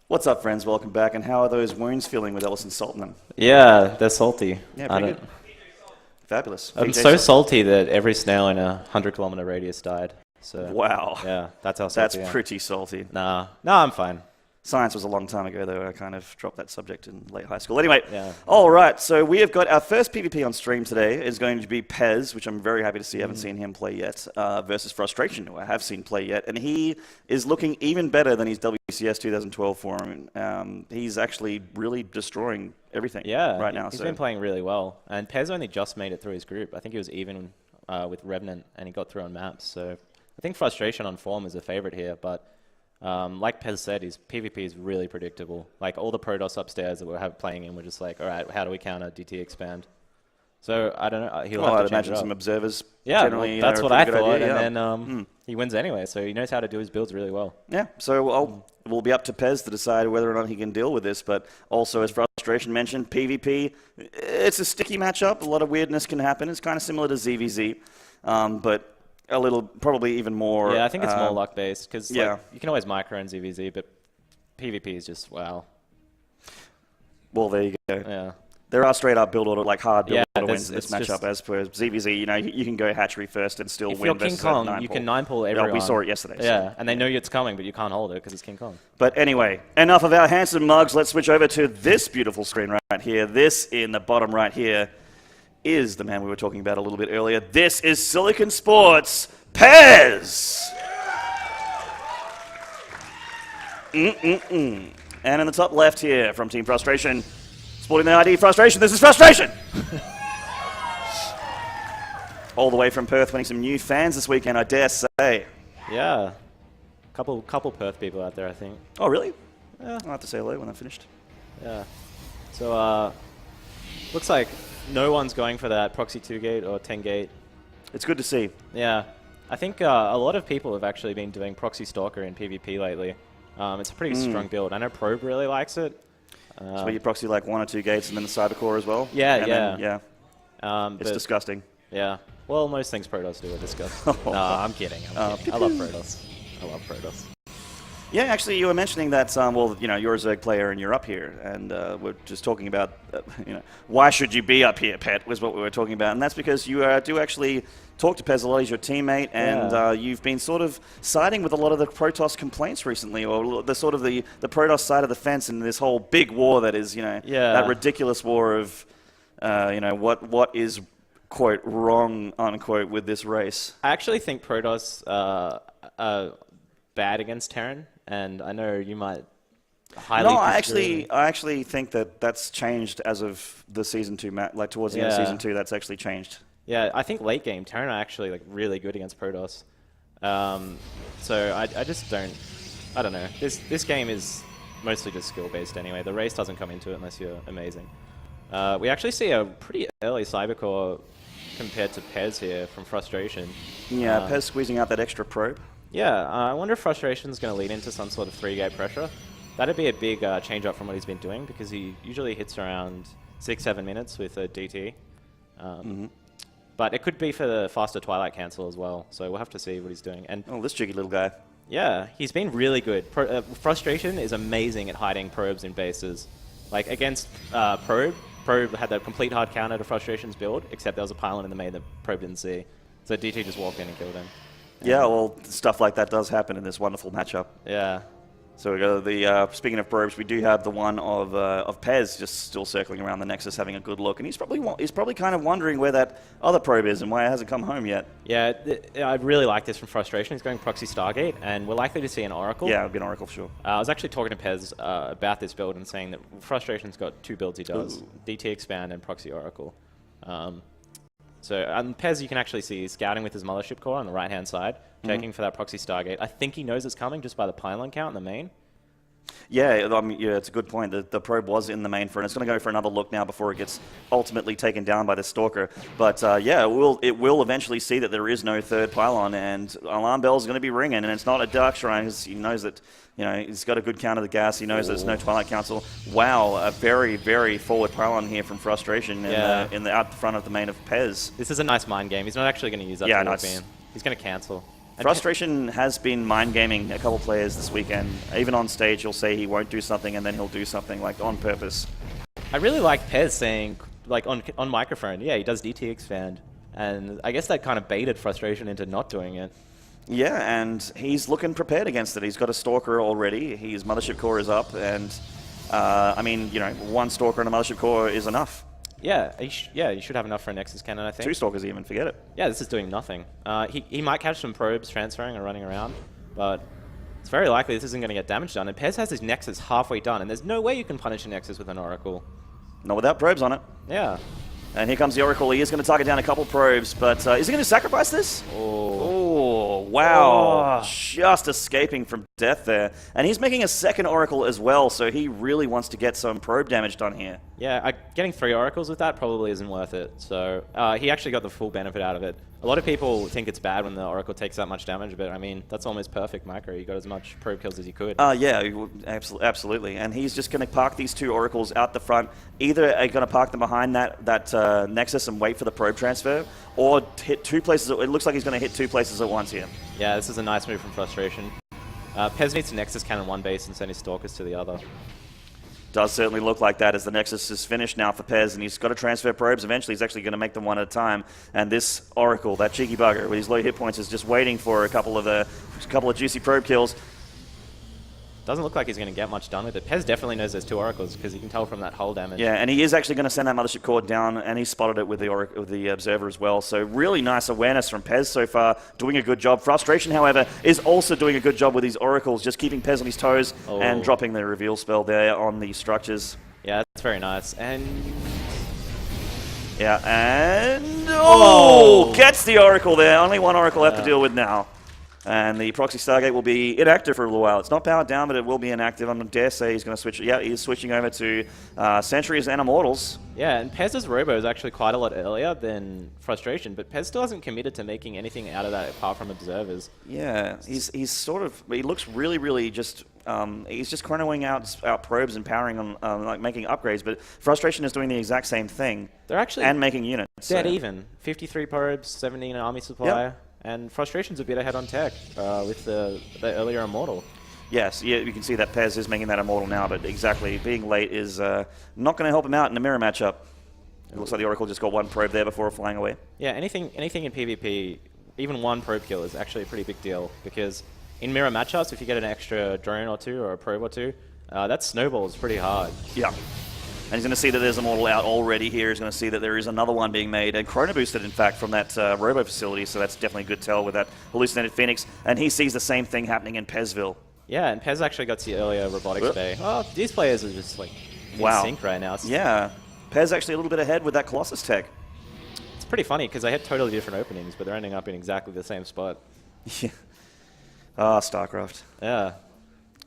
What's up, friends? Welcome back. And how are those wounds feeling with Ellison salting them? Yeah, they're salty. Yeah, pretty good. Fabulous. I'm so salty that every snail in a 100-kilometer radius died. So wow. Yeah, that's how salty. That's pretty salty. Nah, I'm fine. Science was a long time ago, though. I kind of dropped that subject in late high school. Anyway, yeah. All right. So we have got our first PvP on stream today. Is going to be Pezz, which I'm very happy to see. I haven't seen him play yet, versus Frustration, who I have seen play yet. And he is looking even better than his WCS 2012 form. He's actually really destroying everything right now. He's been playing really well. And Pezz only just made it through his group. I think he was even with Revenant, and he got through on maps. So I think Frustration on form is a favorite here, but like Pezz said, his PvP is really predictable. Like all the Protoss upstairs that we're playing in, we're just like, all right, how do we counter DT expand? So I don't know. He'll have to imagine some observers. Yeah, generally, that's what I thought. Idea, and then he wins anyway, so he knows how to do his builds really well. Yeah. So we'll be up to Pezz to decide whether or not he can deal with this. But also, as Frustration mentioned, PvP, it's a sticky matchup. A lot of weirdness can happen. It's kind of similar to ZVZ, but a little, probably even more. Yeah, I think it's more luck-based, because yeah. like, you can always micro in ZVZ, but PvP is just, wow. Well, there you go. Yeah. There are straight-up build order, like hard build order wins in this just matchup, as per ZVZ. You know, you can go hatchery first and still if win. If you're King Kong, you can 9-pull everyone. Yeah, we saw it yesterday. Yeah, and they know it's coming, but you can't hold it because it's King Kong. But anyway, enough of our handsome mugs. Let's switch over to this beautiful screen right here. This in the bottom right here is the man we were talking about a little bit earlier. This is Silicon Sports Pezz! And in the top left here from Team Frustration, sporting the ID Frustration, this is Frustration! All the way from Perth, winning some new fans this weekend, I dare say. Yeah. Couple Perth people out there, I think. Oh, really? Yeah. I'll have to say hello when I'm finished. Yeah. So, looks like no one's going for that Proxy 2 gate or 10 gate. It's good to see. Yeah. I think a lot of people have actually been doing Proxy Stalker in PvP lately. It's a pretty strong build. I know Probe really likes it. So you proxy like 1 or 2 gates and then the Cybercore as well? Yeah, yeah. It's disgusting. Yeah. Well, most things Protoss do are disgusting. No, I'm kidding. I love Protoss. I love Protoss. Yeah, actually, you were mentioning that, well, you know, you're a Zerg player and you're up here, and we're just talking about, you know, why should you be up here, Pet, was what we were talking about, and that's because you do actually talk to Pezz a lot. He's your teammate, and you've been sort of siding with a lot of the Protoss complaints recently, or the sort of the Protoss side of the fence in this whole big war that is, you know, that ridiculous war of, you know, what is, quote, wrong, unquote, with this race. I actually think Protoss are bad against Terran. And I know you might highly disagree. I actually think that that's changed as of the Season 2 match. Like, towards the end of Season 2, that's actually changed. Yeah, I think late game, Terran are actually like really good against Protoss. So I just don't... I don't know. This game is mostly just skill-based anyway. The race doesn't come into it unless you're amazing. We actually see a pretty early Cybercore compared to Pezz here from Frustration. Yeah, Pezz squeezing out that extra probe. Yeah, I wonder if Frustration's going to lead into some sort of 3-gate pressure. That'd be a big change up from what he's been doing, because he usually hits around 6-7 minutes with a DT. But it could be for the faster Twilight cancel as well, so we'll have to see what he's doing. And oh, this jiggy little guy. Yeah, he's been really good. Frustration is amazing at hiding probes in bases. Like against Probe had that complete hard counter to Frustration's build, except there was a pylon in the main that Probe didn't see. So DT just walked in and killed him. Yeah, well, stuff like that does happen in this wonderful matchup. Yeah. So we got the speaking of probes, we do have the one of Pezz just still circling around the Nexus, having a good look, and he's probably kind of wondering where that other probe is and why it hasn't come home yet. Yeah, I really like this from Frustration. He's going Proxy Stargate, and we're likely to see an Oracle. Yeah, it'll be an Oracle for sure. I was actually talking to Pezz about this build and saying that Frustration's got 2 builds he does: DT Expand and Proxy Oracle. So Pezz, you can actually see he's scouting with his Mothership Core on the right-hand side, checking for that Proxy Stargate. I think he knows it's coming just by the pylon count in the main. Yeah, I mean, yeah, it's a good point. The probe was in the main front. It's going to go for another look now before it gets ultimately taken down by the Stalker. But yeah, it will eventually see that there is no third pylon, and alarm bells are going to be ringing. And it's not a Dark Shrine because he knows that, you know, he's got a good count of the gas. He knows there's no Twilight Council. Wow, a very, very forward pylon here from Frustration in the out front of the main of Pezz. This is a nice mind game. He's not actually going to use that to walk in. He's going to cancel. Frustration has been mind gaming a couple players this weekend. Even on stage, he'll say he won't do something, and then he'll do something like on purpose. I really like Pezz saying, like on microphone, yeah, he does DT expand, and I guess that kind of baited Frustration into not doing it. Yeah, and he's looking prepared against it. He's got a Stalker already. His Mothership Core is up, and I mean, you know, one Stalker and a Mothership Core is enough. Yeah, you should have enough for a Nexus Cannon, I think. 2 Stalkers even, forget it. Yeah, this is doing nothing. He might catch some probes transferring or running around, but it's very likely this isn't going to get damage done. And Pezz has his Nexus halfway done, and there's no way you can punish a Nexus with an Oracle. Not without probes on it. Yeah. And here comes the Oracle. He is going to target down a couple probes, but is he going to sacrifice this? Oh, wow. Oh. Just escaping from death there. And he's making a second Oracle as well, so he really wants to get some probe damage done here. Yeah, getting 3 Oracles with that probably isn't worth it. So he actually got the full benefit out of it. A lot of people think it's bad when the Oracle takes that much damage, but I mean, that's almost perfect micro. You got as much probe kills as you could. Yeah, absolutely. And he's just going to park these 2 Oracles out the front. Either are going to park them behind that Nexus and wait for the probe transfer, or hit 2 places. It looks like he's going to hit 2 places at once here. Yeah, this is a nice move from Frustration. Pezz needs to Nexus Cannon one base and send his Stalkers to the other. Does certainly look like that as the Nexus is finished now for Pezz, and he's got to transfer probes. Eventually, he's actually going to make them one at a time. And this Oracle, that cheeky bugger with his low hit points, is just waiting for a couple of juicy probe kills. Doesn't look like he's going to get much done with it. Pezz definitely knows there's 2 Oracles because you can tell from that hull damage. Yeah, and he is actually going to send that Mothership Core down, and he spotted it with the Observer as well. So really nice awareness from Pezz so far, doing a good job. Frustration, however, is also doing a good job with his Oracles, just keeping Pezz on his toes and dropping the reveal spell there on the structures. Yeah, that's very nice. And... yeah, and... oh! Gets the Oracle there. Only one Oracle left to deal with now. And the Proxy Stargate will be inactive for a little while. It's not powered down, but it will be inactive. I dare say he's going to switch. Yeah, he's switching over to Sentries and Immortals. Yeah, and Pezz's Robo is actually quite a lot earlier than Frustration, but Pezz still hasn't committed to making anything out of that apart from Observers. Yeah, he's sort of... he looks really just... he's just chronoing out probes and powering on, like making upgrades, but Frustration is doing the exact same thing. They're actually... and making units. Dead even. 53 probes, 17 army supply. Yep. And Frustration's a bit ahead on tech with the earlier Immortal. Yes, yeah, you can see that Pezz is making that Immortal now, but exactly, being late is not going to help him out in a mirror matchup. It looks like the Oracle just got 1 probe there before flying away. Yeah, anything in PvP, even 1 probe kill is actually a pretty big deal, because in mirror matchups, if you get an extra drone or 2 or a probe or 2, that snowballs pretty hard. Yeah. And he's going to see that there's a model out already here. He's going to see that there is another one being made, and chrono boosted, in fact, from that Robo facility, so that's definitely a good tell with that hallucinated Phoenix. And he sees the same thing happening in Pezzville. Yeah, and Pezz actually got the earlier Robotics Bay. Oh, these players are just, like, in sync right now. Yeah. Pezz actually a little bit ahead with that Colossus tech. It's pretty funny, because they had totally different openings, but they're ending up in exactly the same spot. Yeah. Ah, StarCraft. Yeah.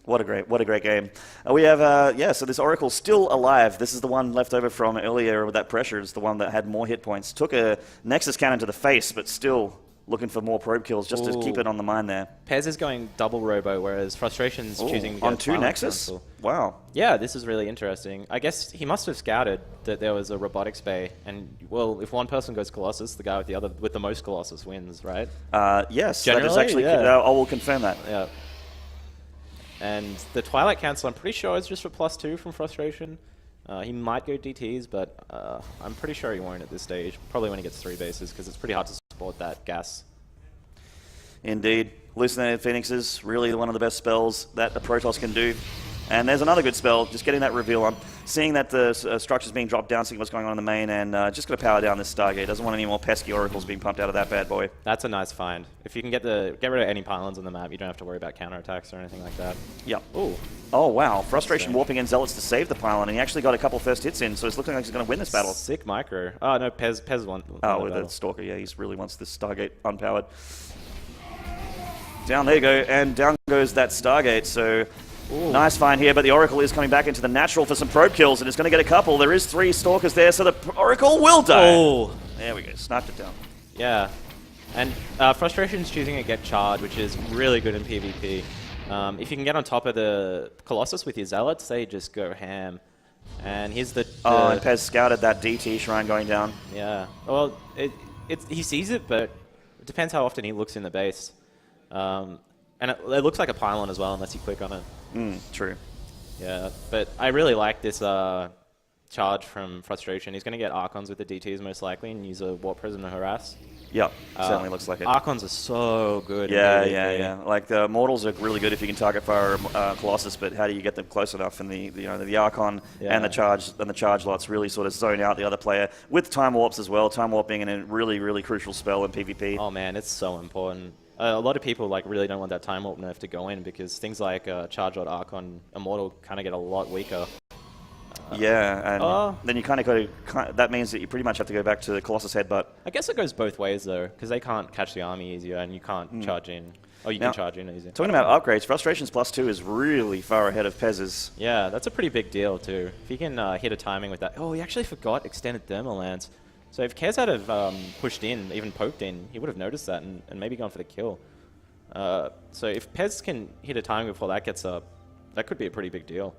What a great game. We have, so this Oracle's still alive. This is the one left over from earlier with that pressure. It's the one that had more hit points. Took a Nexus Cannon to the face, but still looking for more probe kills just to keep it on the mind there. Pezz is going double Robo, whereas Frustration's choosing to on 2 Nexus? Council. Wow. Yeah, this is really interesting. I guess he must have scouted that there was a Robotics Bay, and, well, if one person goes Colossus, the guy with the most Colossus wins, right? Yes. Generally, that is actually, I will confirm that. Yeah. And the Twilight Cancel, I'm pretty sure is just for +2 from Frustration. He might go DTs, but I'm pretty sure he won't at this stage. Probably when he gets 3 bases, because it's pretty hard to support that gas. Indeed. Hallucinated Phoenixes, really one of the best spells that a Protoss can do. And there's another good spell, just getting that reveal. I'm seeing that the structure's being dropped down, seeing what's going on in the main, and just going to power down this Stargate. Doesn't want any more pesky Oracles being pumped out of that bad boy. That's a nice find. If you can get rid of any pylons on the map, you don't have to worry about counterattacks or anything like that. Yep. Ooh. Oh, wow. Frustration warping in Zealots to save the pylon, and he actually got a couple first hits in, so it's looking like he's going to win this battle. Sick micro. Oh, no, Pezz won. Oh, with the Stalker, yeah, he really wants this Stargate unpowered. Down, there you go, and down goes that Stargate, so... Ooh. Nice find here, but the Oracle is coming back into the natural for some probe kills, and it's going to get a couple. There is 3 Stalkers there, so the Oracle will die. Oh. There we go, sniped it down. Yeah, and Frustration's choosing a Get Charred, which is really good in PvP. If you can get on top of the Colossus with your Zealots, they just go ham. And here's the... Oh, and Pezz scouted that DT shrine going down. Yeah, well, he sees it, but it depends how often he looks in the base. And it looks like a pylon as well, unless you click on it. True. Yeah, but I really like this charge from Frustration. He's going to get Archons with the DTs most likely and use a Warp Prism to harass. Yep, certainly looks like it. Archons are so good. Yeah. Like the Mortals are really good if you can target fire Colossus, but how do you get them close enough? And the Archon and the charge lots really sort of zone out the other player with Time Warps as well. Time Warp being a really crucial spell in PvP. Oh man, it's so important. A lot of people really don't want that Time Warp nerf to go in because things like Charge Lot, Archon, Immortal kind of get a lot weaker. And then you kind of got to. That means that you pretty much have to go back to the Colossus Headbutt. I guess it goes both ways though, because they can't catch the army easier, and you can't charge in. Oh, you can charge in easier. Talking about upgrades, Frustrations +2 is really far ahead of Pezz's. Yeah, that's a pretty big deal too. If you can hit a timing with that. Oh, he actually forgot Extended Thermal Lance. So if Kez had have pushed in, even poked in, he would have noticed that and maybe gone for the kill. So if Pezz can hit a timing before that gets up, that could be a pretty big deal.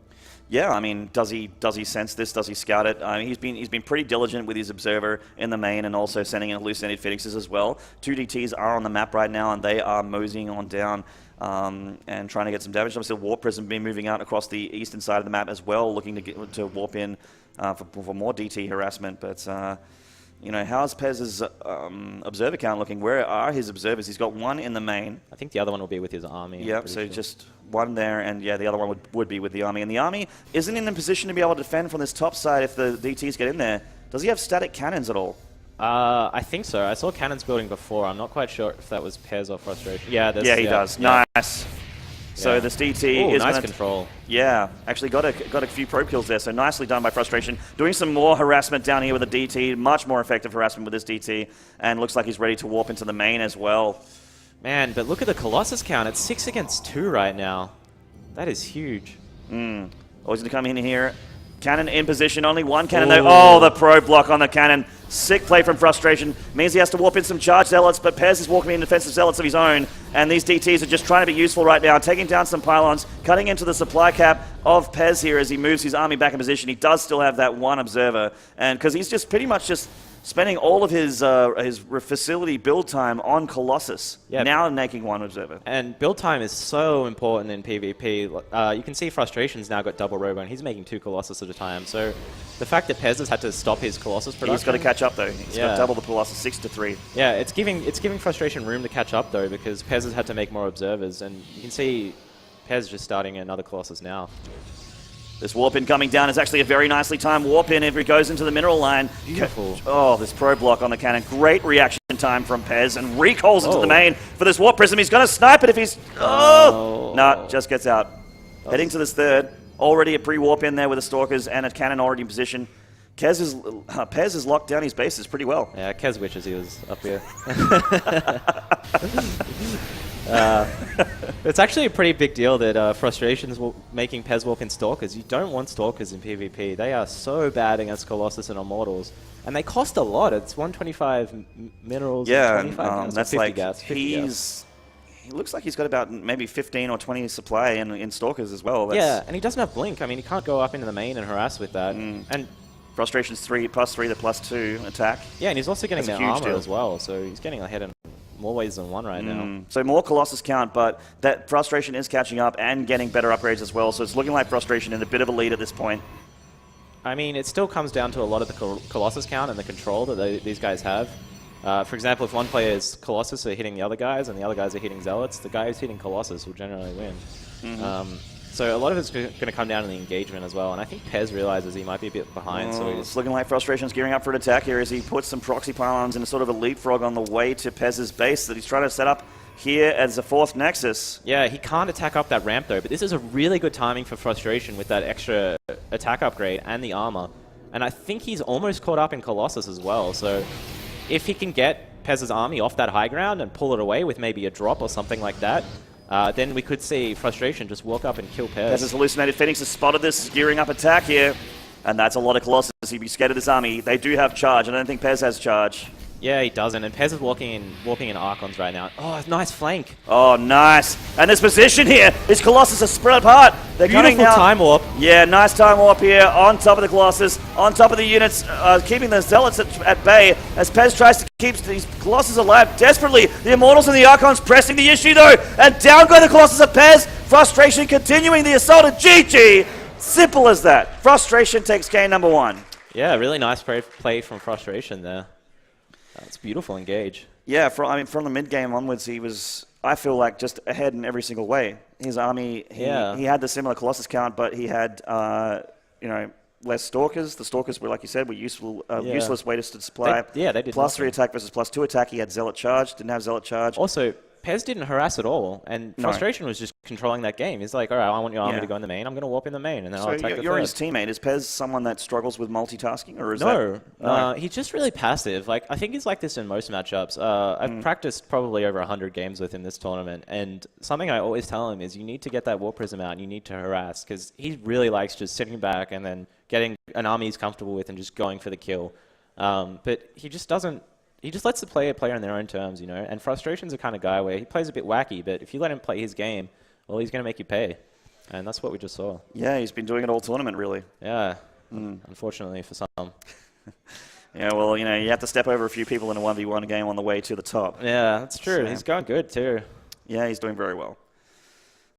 Yeah, I mean, does he sense this? Does he scout it? I mean, he's been pretty diligent with his observer in the main and also sending in hallucinated phoenixes as well. 2 DTs are on the map right now, and they are moseying on down and trying to get some damage. Obviously, Warp Prism been moving out across the eastern side of the map as well, looking to warp in for more DT harassment. But how's Pezz's observer count looking? Where are his observers? He's got 1 in the main. I think the other one will be with his army. Yep, so just 1 there, and the other one would be with the army. And the army isn't in the position to be able to defend from this top side if the DTs get in there. Does he have static cannons at all? I think so. I saw cannons building before. I'm not quite sure if that was Pezz or Frustration. Yeah, he does. Yeah. Nice. So this DT is nice control. Yeah, actually got a few probe kills there, so nicely done by Frustration. Doing some more harassment down here with a DT, much more effective harassment with this DT, and looks like he's ready to warp into the main as well. Man, but look at the Colossus count. It's 6 against 2 right now. That is huge. Oh, he's going to come in here. Cannon in position, only 1 cannon though. Oh, the probe block on the cannon. Sick play from Frustration. Means he has to warp in some charge zealots, but Pezz is walking in defensive zealots of his own. And these DTs are just trying to be useful right now, taking down some pylons, cutting into the supply cap of Pezz here as he moves his army back in position. He does still have that 1 observer, and because he's just pretty much just spending all of his facility build time on Colossus, now making 1 observer. And build time is so important in PvP. You can see Frustration's now got double robo, and he's making 2 Colossus at a time. So the fact that Pezz has had to stop his Colossus production... He's got to catch up, though. He's got double the Colossus, 6 to 3. Yeah, it's giving Frustration room to catch up, though, because Pezz has had to make more observers. And you can see Pezz just starting another Colossus now. This warp-in coming down is actually a very nicely timed warp-in if he goes into the mineral line. Beautiful. Oh, this probe block on the cannon. Great reaction time from Pezz and recalls into the main for this Warp Prism. He's going to snipe it if he's... No, just gets out. Heading to this third. Already a pre-warp in there with the Stalkers and a cannon already in position. Pezz has locked down his bases pretty well. Yeah, Kez wishes he was up here. It's actually a pretty big deal that Frustration's making Pezz walk in Stalkers. You don't want Stalkers in PvP. They are so bad against Colossus and Immortals. And they cost a lot. It's 125 minerals and 25 gas, that's 50 like gas. He looks like he's got about maybe 15 or 20 supply in Stalkers as well. Yeah, and he doesn't have Blink. I mean, he can't go up into the main and harass with that. And Frustration's 3 plus 3 to plus 2 attack. Yeah, and he's also getting the armor as well, so he's getting ahead in more ways than 1 right now. So more Colossus count, but that Frustration is catching up and getting better upgrades as well, so it's looking like Frustration in a bit of a lead at this point. I mean, it still comes down to a lot of the Colossus count and the control that these guys have. For example, if one player's Colossus are hitting the other guys and the other guys are hitting Zealots, the guy who's hitting Colossus will generally win. So a lot of it's going to come down to the engagement as well, and I think Pezz realizes he might be a bit behind. So it's looking like Frustration's gearing up for an attack here as he puts some proxy pylons in a sort of a leapfrog on the way to Pezz's base that he's trying to set up here as a 4th Nexus. Yeah, he can't attack up that ramp though, but this is a really good timing for Frustration with that extra attack upgrade and the armor. And I think he's almost caught up in Colossus as well, so if he can get Pezz's army off that high ground and pull it away with maybe a drop or something like that, then we could see Frustration just walk up and kill Pezz. Pezz's hallucinated Phoenix has spotted this gearing up attack here, and that's a lot of Colossus. He'd be scared of this army. They do have charge. I don't think Pezz has charge. Yeah, he doesn't. And Pezz is walking in Archons right now. Oh, nice flank. Oh, nice. And this position here, his Colossus are spread apart. They're coming Beautiful now. time warp. Yeah, nice time warp here on top of the Colossus, on top of the units, keeping the Zealots at bay as Pezz tries to keep these Colossus alive desperately. The Immortals and the Archons pressing the issue though, and down go the Colossus of Pezz. Frustration continuing the assault of GG. Simple as that. Frustration takes game number 1. Yeah, really nice play from Frustration there. That's beautiful engage. Yeah, from the mid game onwards, he was, I feel like, just ahead in every single way. His army, he had the similar Colossus count, but he had, less Stalkers. The Stalkers were, like you said, were useless wasted supply. They did plus nothing. 3 attack versus plus 2 attack. He had Zealot charge, didn't have Zealot charge. Also, Pezz didn't harass at all, and Frustration was just controlling that game. He's like, all right, I want your army to go in the main. I'm going to warp in the main, and then I'll attack the you're third. his teammate. Is Pezz someone that struggles with multitasking, or is No, that... he's just really passive. Like I think he's like this in most matchups. I've practiced probably over 100 games with him this tournament, and something I always tell him is you need to get that Warp Prism out, and you need to harass, because he really likes just sitting back and then getting an army he's comfortable with and just going for the kill. But he just doesn't. He just lets the player play on their own terms, you know. And Frustration's the kind of guy where he plays a bit wacky, but if you let him play his game, well, he's going to make you pay. And that's what we just saw. Yeah, he's been doing it all tournament, really. Yeah, unfortunately for some. Yeah, well, you have to step over a few people in a 1v1 game on the way to the top. Yeah, that's true. So, he's going good, too. yeah, he's doing very well.